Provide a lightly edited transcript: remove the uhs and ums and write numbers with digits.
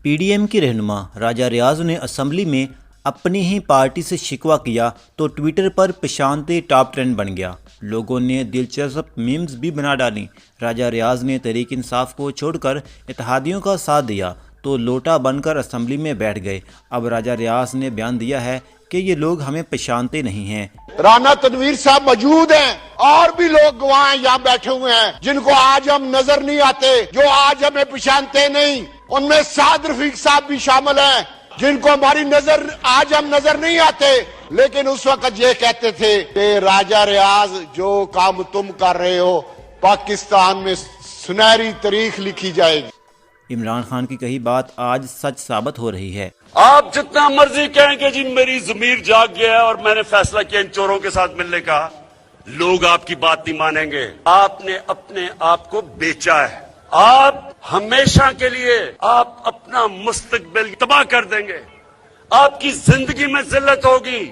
P D M کی رہنما راجہ ریاض نے اسمبلی میں اپنی ہی پارٹی سے شکوہ کیا تو ٹویٹر پر پشانتے ٹاپ ٹرینڈ بن گیا۔ لوگوں نے دلچسپ میمز بھی بنا ڈالیں۔ راجہ ریاض نے تحریک انصاف کو چھوڑ کر اتحادیوں کا ساتھ دیا تو لوٹا بن کر اسمبلی میں بیٹھ گئے۔ اب راجہ ریاض نے بیان دیا ہے کہ یہ لوگ ہمیں پہچانتے نہیں ہیں۔ رانا تنویر صاحب موجود ہیں اور بھی لوگ گواہ یہاں بیٹھے ہوئے ہیں جن کو آج ہم نظر نہیں آتے، جو آج ہمیں پہچانتے نہیں۔ ان میں سعد رفیق صاحب بھی شامل ہیں جن کو ہماری نظر آج ہم نظر نہیں آتے، لیکن اس وقت یہ کہتے تھے کہ راجہ ریاض جو کام تم کر رہے ہو پاکستان میں سنہری تاریخ لکھی جائے گی۔ عمران خان کی کہی بات آج سچ ثابت ہو رہی ہے۔ آپ جتنا مرضی کہیں کہ جی میری ضمیر جاگ گیا ہے اور میں نے فیصلہ کیا ان چوروں کے ساتھ ملنے کا، لوگ آپ کی بات نہیں مانیں گے۔ آپ نے اپنے آپ کو بیچا ہے، آپ ہمیشہ کے لیے آپ اپنا مستقبل تباہ کر دیں گے، آپ کی زندگی میں ذلت ہوگی۔